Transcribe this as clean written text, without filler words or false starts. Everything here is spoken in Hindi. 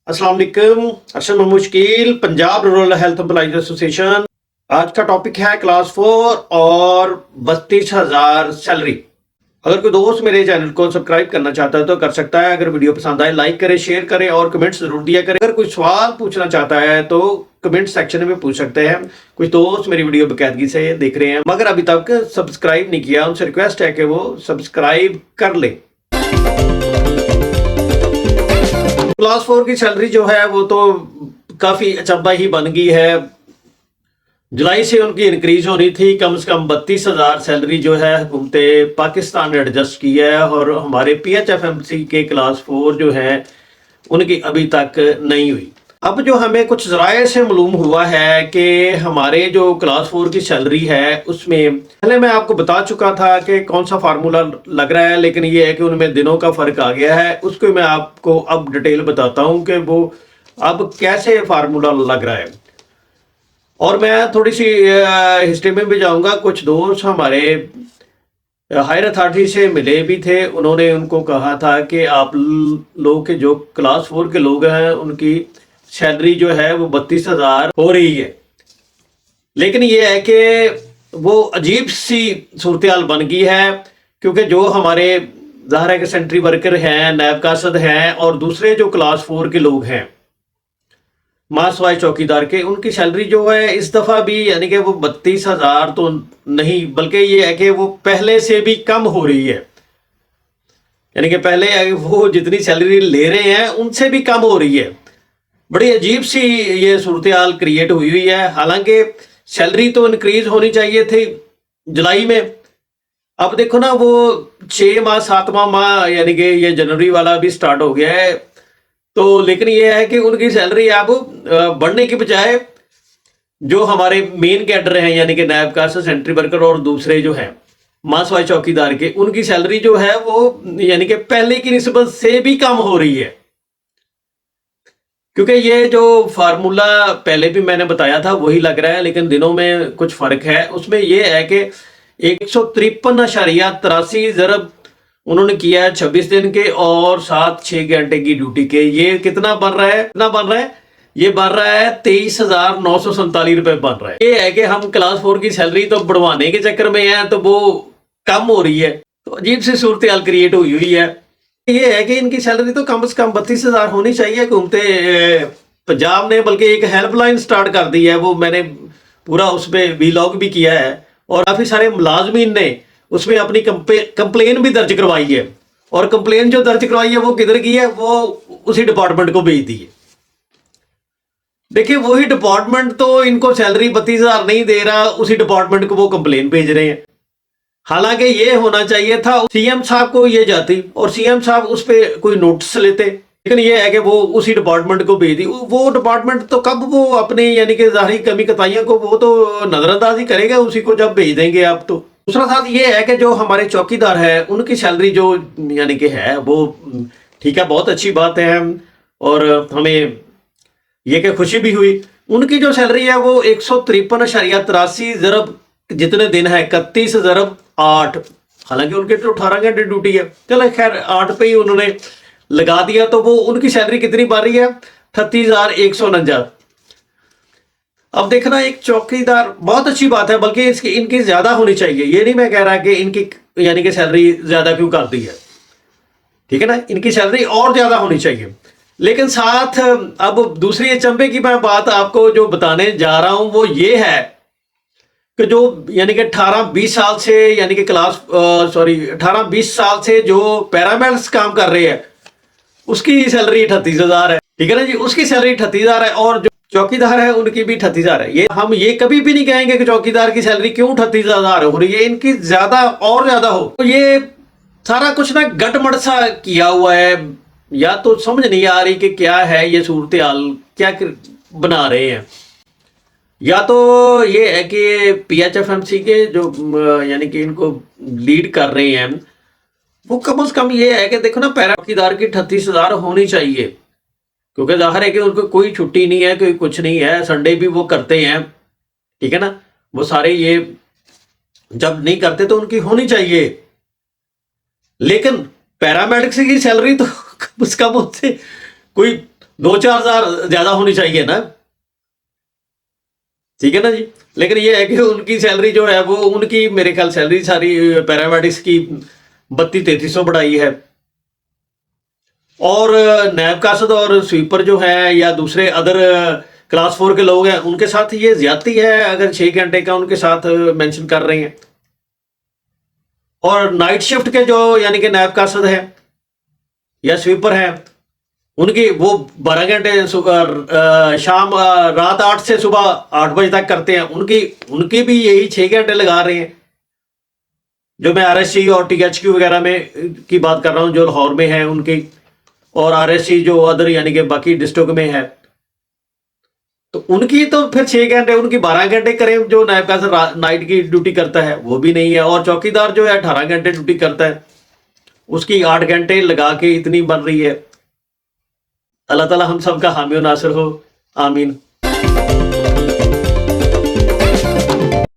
अस्सलाम वालेकुम। Arshad Mahmood Shakeel, Punjab rural health employees association. आज का टॉपिक है क्लास 4 और 32,000 सैलरी। अगर कोई दोस्त मेरे चैनल को सब्सक्राइब करना चाहता है तो कर सकता है। अगर वीडियो पसंद आए लाइक करें, शेयर करें और कमेंट्स जरूर दिया करें। अगर कोई सवाल पूछना चाहता है तो कमेंट सेक्शन में पूछ सकते हैं। कुछ दोस्त मेरी वीडियो बेकायदगी से देख रहे हैं मगर अभी तक सब्सक्राइब नहीं किया, उनसे रिक्वेस्ट है कि वो सब्सक्राइब कर ले। क्लास 4 की सैलरी जो है वो तो काफी अचंभा ही बन गई है। जुलाई से उनकी इंक्रीज होनी थी, कम से कम 32,000 सैलरी जो है हुकूमत पाकिस्तान ने एडजस्ट की है और हमारे PHFMC के क्लास 4 जो है उनकी अभी तक नहीं हुई। अब जो हमें कुछ ज़राए से मालूम हुआ है कि हमारे जो क्लास 4 की सैलरी है उसमें पहले मैं आपको बता चुका था कि कौन सा फार्मूला लग रहा है, लेकिन ये है कि उनमें दिनों का फ़र्क आ गया है। उसको मैं आपको अब डिटेल बताता हूँ कि वो अब कैसे फार्मूला लग रहा है। और मैं थोड़ी सी हिस्ट्री में भी जाऊँगा। कुछ दोस्त हमारे हायर अथॉरिटी से मिले भी थे, उन्होंने उनको कहा था कि आप लोग के जो क्लास 4 के लोग हैं उनकी सैलरी जो है वो 32,000 हो रही है। लेकिन ये है कि वो अजीब सी सूरत हाल बन गई है, क्योंकि जो हमारे ज़ाहिर है कि सेंट्री वर्कर हैं, नायब कासद हैं और दूसरे जो क्लास 4 के लोग हैं मासवाई चौकीदार के, उनकी सैलरी जो है इस दफ़ा भी यानी कि वो 32,000 तो नहीं बल्कि ये है कि वो पहले से भी कम हो रही है। यानी कि पहले वो जितनी सैलरी ले रहे हैं उनसे भी कम हो रही है। बड़ी अजीब सी ये सूरत हाल क्रिएट हुई हुई है। हालांकि सैलरी तो इंक्रीज होनी चाहिए थी जुलाई में। अब देखो ना, वो 6 माह 7वां माह यानी कि ये जनवरी वाला भी स्टार्ट हो गया है तो, लेकिन ये है कि उनकी सैलरी अब बढ़ने की बजाय जो हमारे मेन कैडर हैं यानी कि नायब कासद, सेंट्री वर्कर और दूसरे जो हैं मासवाई चौकीदार के, उनकी सैलरी जो है वो यानी कि पहले की निस्बत से भी कम हो रही है। क्योंकि ये जो फार्मूला पहले भी मैंने बताया था वही लग रहा है, लेकिन दिनों में कुछ फर्क है। उसमें यह है कि 153.83 ज़रब उन्होंने किया है 26 दिन के और 6 घंटे की ड्यूटी के। ये कितना बन रहा है, ये बन रहा है 23,947 रुपए बन रहा है। ये है कि हम क्लास 4 की सैलरी तो बढ़वाने के चक्कर में हैं तो वो कम हो रही है। तो अजीब सी सूरत हाल क्रिएट हुई हुई है। ये है कि इनकी सैलरी तो कम से कम 32,000 होनी चाहिए। घूमते पंजाब ने बल्कि एक हेल्पलाइन स्टार्ट कर दी है, वो मैंने पूरा उस पर वीलॉग भी किया है और काफ़ी सारे मुलाजमीन ने उसमें अपनी कंप्लेन भी दर्ज करवाई है। और कंप्लेन जो दर्ज करवाई है वो किधर की है, वो उसी डिपार्टमेंट को भेज दी है। देखिए, वही डिपार्टमेंट तो इनको सैलरी 32,000 नहीं दे रहा, उसी डिपार्टमेंट को वो कंप्लेन भेज रहे हैं। हालांकि ये होना चाहिए था CM साहब को ये जाती और CM साहब उस पर कोई नोटिस लेते, लेकिन ये है कि वो उसी डिपार्टमेंट को भेज दी। वो डिपार्टमेंट तो कब वो अपने यानी कि ज़ाहिरी कमी कताइयों को वो तो नज़रअंदाज ही करेगा उसी को जब भेज देंगे आप तो। दूसरा साथ ये है कि जो हमारे चौकीदार है उनकी सैलरी जो यानी कि है वो ठीक है, बहुत अच्छी बात है और हमें ये कि खुशी भी हुई। उनकी जो सैलरी है वो 153.83 ज़रब जितने दिन है 31.8। हालांकि उनके तो 18 घंटे ड्यूटी है, चलो खैर 8 पे ही उन्होंने लगा दिया। तो वो उनकी सैलरी कितनी बढ़ रही है, 38,149। अब देखना, एक चौकीदार बहुत अच्छी बात है, बल्कि इसकी इनकी ज्यादा होनी चाहिए। ये नहीं मैं कह रहा कि इनकी यानी कि सैलरी ज्यादा क्यों कर दी है, ठीक है ना, इनकी सैलरी और ज्यादा होनी चाहिए। लेकिन साथ अब दूसरी अचंभे की मैं बात आपको जो बताने जा रहा हूं वो ये है कि जो यानी कि 18-20 साल से यानी कि 18-20 साल से जो पैरामेडिक्स काम कर रहे हैं उसकी सैलरी 38,000 है, ठीक है ना जी, उसकी सैलरी 38,000 है। और जो चौकीदार है उनकी भी 38,000 है। ये हम ये कभी भी नहीं कहेंगे कि चौकीदार की सैलरी क्यों 38,000 हो रही है, इनकी ज्यादा और ज्यादा हो। तो ये सारा कुछ ना गटमड़ सा किया हुआ है, या तो समझ नहीं आ रही कि क्या है ये सूरत हाल, क्या बना रहे हैं। या तो ये है कि PHFMC के जो यानी कि इनको लीड कर रहे हैं वो कम से कम ये है कि देखो ना, पैरा चौकीदार की 38,000 होनी चाहिए, क्योंकि जाहिर है कि उनको कोई छुट्टी नहीं है, कोई कुछ नहीं है, संडे भी वो करते हैं, ठीक है ना। वो सारे ये जब नहीं करते तो उनकी होनी चाहिए। लेकिन पैरामेडिक्स की सैलरी तो कम से कम उससे कोई 2-4 हज़ार ज़्यादा होनी चाहिए ना, ठीक है ना जी। लेकिन ये है कि उनकी सैलरी जो है वो उनकी मेरे ख्याल सैलरी सारी पैरामेडिक्स की 32-3300 बढ़ाई है। और नैब कासद और स्वीपर जो है या दूसरे अदर क्लास 4 के लोग हैं उनके साथ ये ज्यादती है अगर 6 घंटे का उनके साथ मेंशन कर रहे हैं। और नाइट शिफ्ट के जो यानी कि नैब कासद है या स्वीपर है उनकी वो 12 घंटे शाम रात 8 से सुबह 8 बजे तक करते हैं, उनकी भी यही 6 घंटे लगा रहे हैं। जो मैं आरएससी और टीएचक्यू वगैरह में की बात कर रहा हूँ जो लाहौर में है उनकी, और आरएससी जो अदर यानी कि बाकी डिस्ट्रिक्ट में है तो उनकी तो फिर 6 घंटे उनकी 12 घंटे करें। जो नायब कासद नाइट की ड्यूटी करता है वो भी नहीं है, और चौकीदार जो है 18 घंटे ड्यूटी करता है उसकी 8 घंटे लगा के इतनी बन रही है। अल्लाह ताला हम सब का हामी और नासिर हो, आमीन।